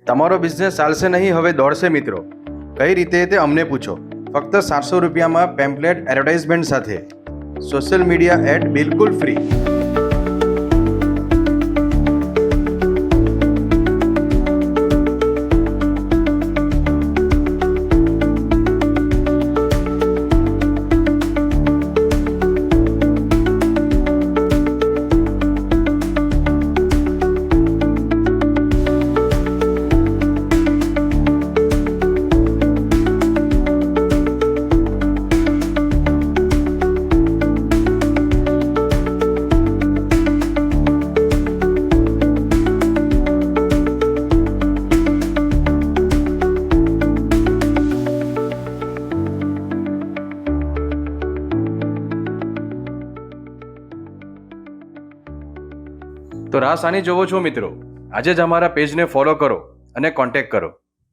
તમારો બિઝનેસ ચાલશે નહીં, હવે દોડશે મિત્રો. કઈ રીતે તે અમને પૂછો. ફક્ત 700 રૂપિયામાં પેમ્પલેટ એડવર્ટાઇઝમેન્ટ સાથે સોશિયલ મીડિયા એડ બિલકુલ ફ્રી. તો રાહ સાની જોવો છો મિત્રો? આજે જ અમારા પેજને ફોલો કરો અને કોન્ટેક્ટ કરો.